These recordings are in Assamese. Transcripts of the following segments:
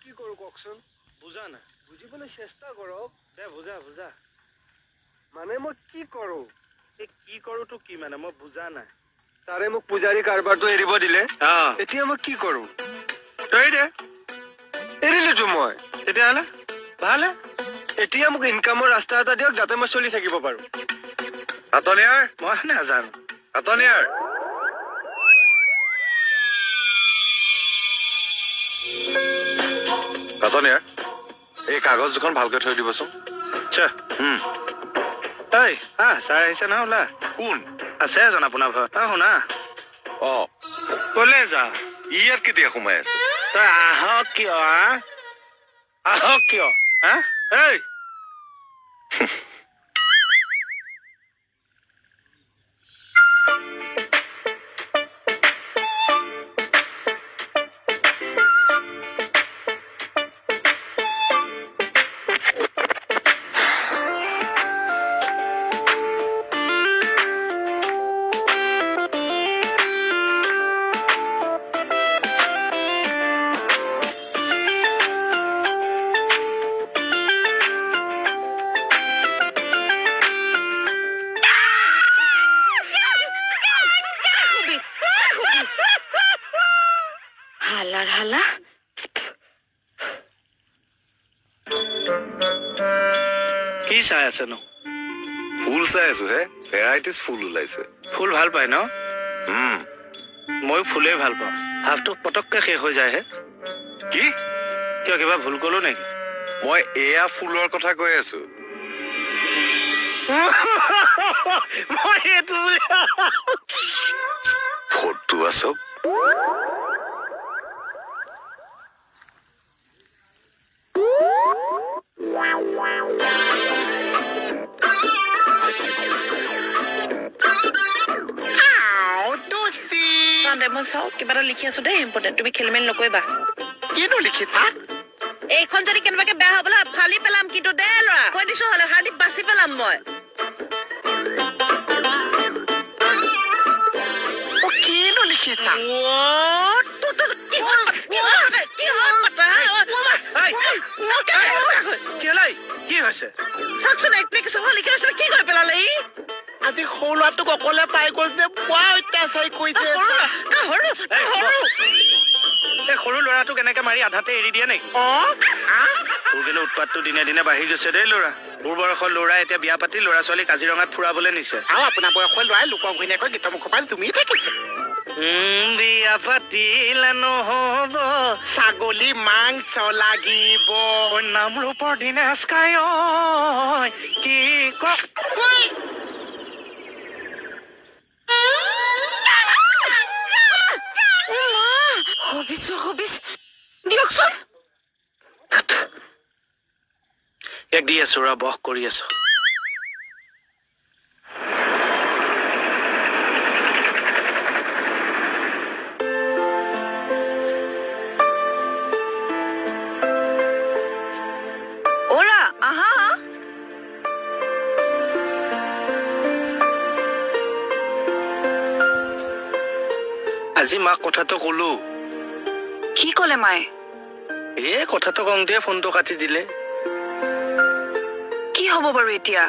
কি কৰো কওকচোন? বুজা না বুজিবলৈ চেষ্টা কৰক। দে বুজা বুজা মানে মই কি কৰো? এই কি কৰো তো কি মানে মই বুজা নাই ছাৰে মোক পূজাৰী কাৰবাৰটো এৰিব দিলে। এতিয়া মই কি কৰো? তই দে এৰিলোতো মই। তেতিয়াহ'লে ভালে এতিয়া মোক ইনকামৰ ৰাস্তা এটা দিয়ক যাতে মই চলি থাকিব পাৰো। হাতনিয়াৰ মই নাজানো হাতনিয়াৰ হাতনিয়াৰ এই কাগজ দুখন ভালকৈ থৈ দিবচোন। আচ্ছা ঐ ছাৰ আহিছে নহয় ওলা কোন আছে এজন আপোনাৰ ঘৰত শুনা অ ক'লে যা ইয়াত কেতিয়া সোমাই আছে? তই আহক কিয় আহক কিয় হা এই হালার হালা কি চাই আছে নো ফুল চাই আছো হে ভেৰাইটিজ ফুল ওলাইছে। ফুল ভাল পায় ন উম ময়ো ফুলেই ভাল পাওঁ হাফটো পটককে শেষ হৈ যায় হে কি কিয় কিবা ভুল কলো নেকি মই এয়া ফুলৰ কথা কৈ আছো। মই এইটো ফটো আছক ডেমন চাও কিবা এটা লিখি আছো দেই ইম্পৰ্টেণ্ট তুমি খেলি মেলি নকৰিবা কিনো লিখি থাক এইখন যদি কেনেবাকে বেয়া হবলা ফালি পেলাম কিন্তু দে ল'ৰা কৈ দিছো হলে হাৰ্দি বাচি পেলাম মই কিনো লিখি থাক কি হৈছে চাওকচোন এপ্লিকেশ্যন লিখি আছিলে কি কৰি পেলালে ই আজি সৰু ল'ৰাটোক অকলে পাই গ'ল যে বৰ অত্যাচাৰ কৰিছে এই সৰু ল'ৰাটোক এনেকে মাৰি আধাতে এৰি দিয়ে নেকি তোৰ কিন্তু উৎপাতটো দিনে দিনে বাঢ়ি গৈছে দেই ল'ৰা মোৰ বয়সৰ ল'ৰা এতিয়া বিয়া পাতি ল'ৰা ছোৱালী কাজিৰঙাত ফুৰাবলৈ নিছে আৰু আপোনাৰ বয়সৰ ল'ৰাই লোকৰ ঘৈণীয়েকৰ গীতৰ মুখপাল তুমি থাকিছে বিয়া পাতিলে নহ'ব ছাগলী মাংস লাগিব নামৰূপৰ দিনেশ কায় কি হবিছ দিয়কচোন এক দি আছো ৰ বস কৰি আছো ওৰা আহা আজি মাক কথাটো ক'লো কি ক'লে মায়ে এই কথাটো কওঁ দিয়ে ফোনটো কাটি দিলে কি হ'ব বাৰু এতিয়া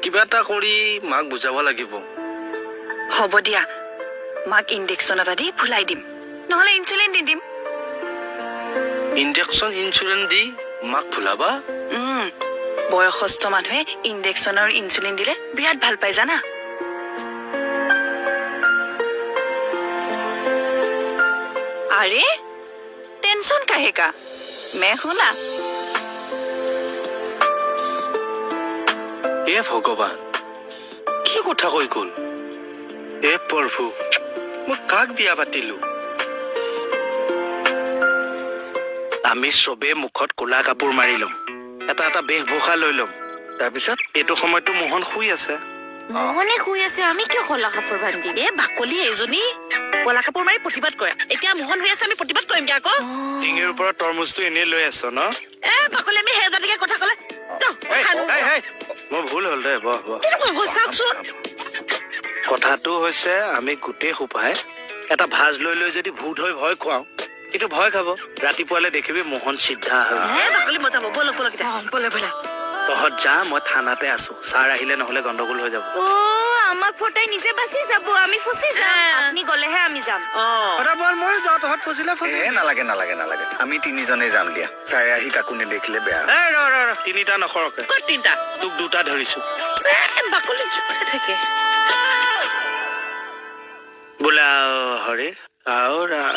কিবা এটা কৰি মাক বুজাব লাগিব হ'ব দিয়া মাক ইনজেকশ্যন এটা দি ফুলাই দিম নহলে ইনচুলিন দি দিম ইনজেকশ্যন ইঞ্চুৰেঞ্চ দি মাক ফুলাবা বয়সস্থ মানুহে ইনজেকশ্যন আৰু ইনচুলিন দিলে বিৰাট ভাল পায় জানা अरे टेंशन काहे का मैं हूं ना হে ভগৱান কি কথা কৈ গ'ল হে প্ৰভু মই কাক বিয়া পাতিলো আমি চবে মুখত ক'লা কাপোৰ মাৰি ল'ম এটা এটা বেশভূষা লৈ ল'ম তাৰপিছত এইটো সময়তো মোহন শুই আছে মোহনে শুই আছে আমি কিয় ক'লা কাপোৰ বান্ধি এ বাকলি এজনী ক'লা কাপোৰ মাৰি প্ৰতিবাদ কৰে এতিয়া মোহন হৈ আছে আমি প্ৰতিবাদ কৰিম কি আকৌ ডিঙিৰ ওপৰত তৰমুজটো এনেই লৈ আছ ন এ বাকলি আমি হেজাতিকে কথা ক'লে মোৰ ভুল হ'ল দে বহ চাওকচোন কথাটো হৈছে আমি গোটেই সোপাই এটা ভাজ লৈ লৈ যদি ভূত হৈ ভয় খুৱাওঁ এইটো ভয় খাব ৰাতিপুৱালে দেখিবি মোহন চিধা হয় হে বাকলি মজাব বলক বলক এতিয়া বলে বলে তহঁত যা মই থানাতে আছো ছাৰ আহিলে নহলে গণ্ডগোল হৈ যাব ও আমাক ফটাই নিজে বাচি যাব আমি ফচি যাম আপনি গলেহে আমি যাম মই যাওঁ তহঁত ফচিলে নালাগে নালাগে নালাগে আমি তিনিজনেই যাম দিয়া ছাৰে আহি কাকো নেদেখিলে বেয়া তিনিটা নসৰকে ক'ত তিনিটা তোক দুটা ধৰিছো বাকলি জোকাই থাকে বোলা হৰে আও ৰাম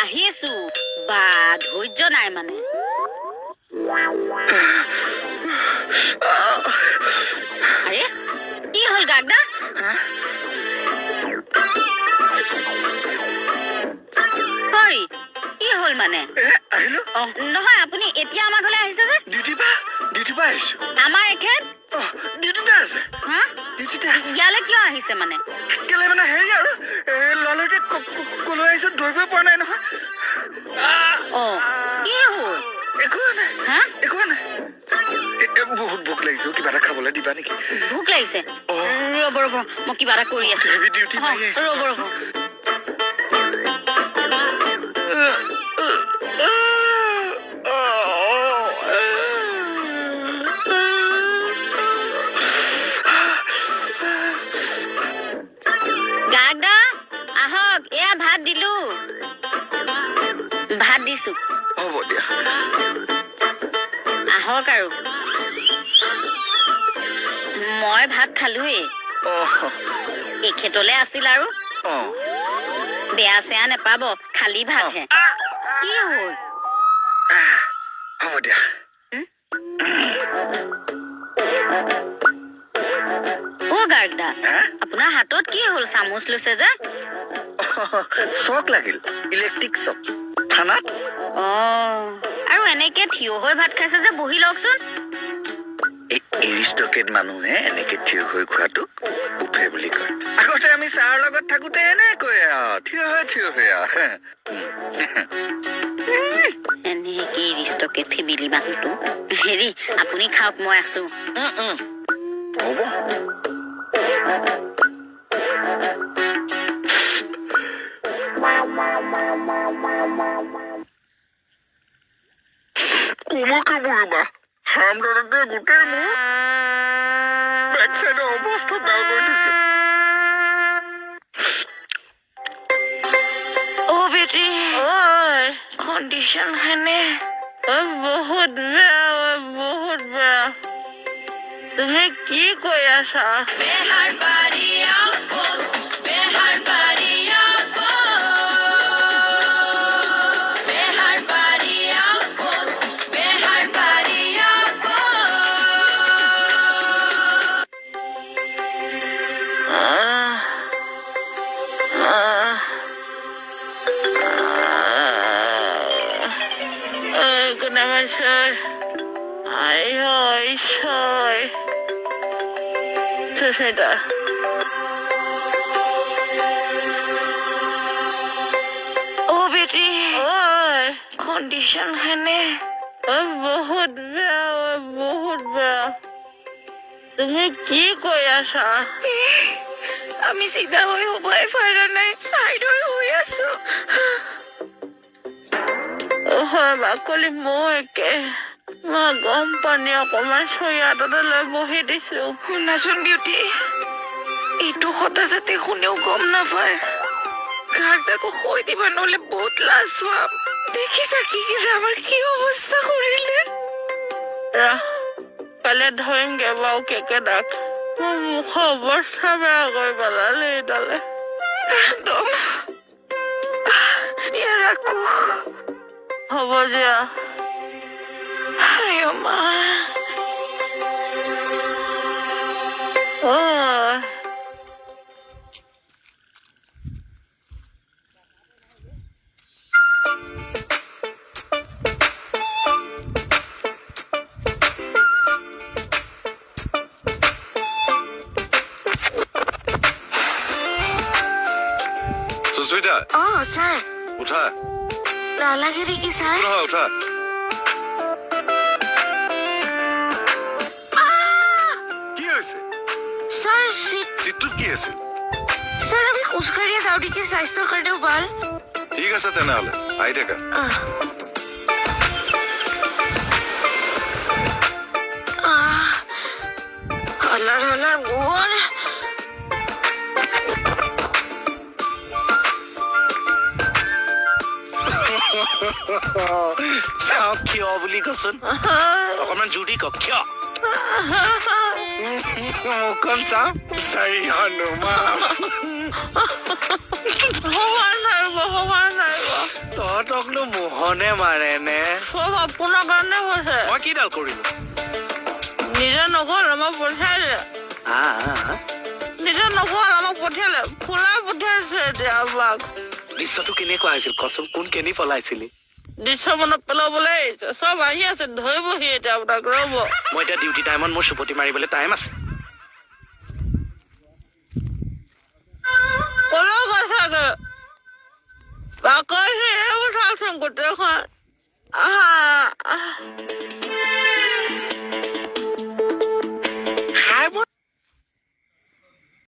আহিছো বা ধৈৰ্য নাই মানে আৰে কি হল গাগদা সৰি কি হল মানে আহিলো নহয় আপুনি এতিয়া আমাৰ ঘৰলৈ আহিছে যে ডিউটি পা আহিছো আমাৰ এখেত ডিউটিতে আছে হা ডিউটিতে ইয়ালে কিয় আহিছে মানে কেলে মানে হেৰি আৰু ললতে কলৈ আহিছো ধৰিবই পৰা নাই নহয় অ কি হল একো নাই হা একো নাই বহুত ভোক লাগিছে কিবা এটা খাবলৈ দিবা নেকি ভোক লাগিছে ৰ'ব ৰ'ব মই কিবা এটা কৰি আছো ডিউটি মাৰি আহিছো ৰ'ব ৰ'ব গাগদা আহক এয়া ভাত দিলো ভাত দিছো হ'ব দিয়া আহক আৰু মই ভাত খালোৱে এখেতলে আছিল আৰু বেয়া চেয়া নেপাব খালি ভাতহে কি হ'ল হ'ব দিয়া অ গাগদা আপোনাৰ হাতত কি হ'ল চামুচ লৈছে যে চক লাগিল ইলেক্ট্ৰিক চক থানাত আৰু এনেকে থিয় হৈ ভাত খাইছে যে বহি লওকচোন এৰিষ্টকেট মানুহে এনেকে থিয় হৈ খোৱাটো উফে বুলি কয় আগতে আমি ছাৰৰ লগত থাকোতে এনেকৈ থিয় হৈ এনেকে এৰিষ্টকেট ফেমিলি মানুহটো হেৰি আপুনি খাওক মই আছো হ'ব মোক কি বুঢ়িবা হাৰামদাদাটোৱে গোটেই মোৰ বেক চাইডৰ অৱস্থা বেয়া কৰি থৈছে অ' বেটি ঐ কণ্ডিশ্যন খানে বহুত বেয়া বহুত বেয়া তুমি কি কৈ আছা Sudah. Oh, Betty. Oh, condition khane. बहुत বেয়া তুমি কি কৈ আছা আমি চিধা হৈ হ'বই পাৰা নাই চাইড হৈ আছো বাকলি মই একে মই গম পানী অকমান চয়াততে লৈ বহি দিছো শুনাচোন বিউটি এইটো কথা যাতে কোনেও গম নাপায় ঘৰটাকো কৈ দিবা নহ'লে বহুত লাজ পাম দেখিছা কি আমাৰ কি অৱস্থা কৰিলে কাইলৈ ধৰিমগে বাৰু কেকে ডাক মোৰ মুখৰ অৱস্থা বেয়া কৰি পেলালে এইডালে একদম দিয়া ৰাখো হ'ব দিয়া আই মা সুস্মিতা স্যার উঠা নালাগে নেকি স্যার নহয় উঠা কি হৈছে স্যার চিটটোত কি আছিল স্যার আমি খোজকাঢ়িয়ে যাওঁ নেকি স্বাস্থ্যৰ কাৰণেও ভাল ঠিক আছে তেনেহ'লে আহি থাকা হলাৰ গোৰ চাওঁ কিয় বুলি কচোন অকণমান জুৰি ক কিয় মুখখন চাওঁ চাৰি হনুমান তহঁতকনো মোহনে মাৰে নে সব আপোনাৰ কাৰণে হৈছে মই কিডাল কৰিলো নিজে নগ'ল আমাক পঠিয়ালে নিজে নগ'ল আমাক পঠিয়ালে ফুলাই পঠিয়াইছে এতিয়া আমাক দৃশ্যটো কেনেকুৱা হৈছিল কচোন কোন কেনি পলাইছিলি দৃশ্য মনত পেলাবলৈ আহিছে চব আহি আছে ধৰিবহি এতিয়া আপোনাক ৰ'ব মই এতিয়া ডিউটি টাইমত মোৰ চুপতি মাৰিবলৈ টাইম আছে ক'লৈ গৈছাগে বাকৰি এইবোৰ চাওকচোন গোটেইখন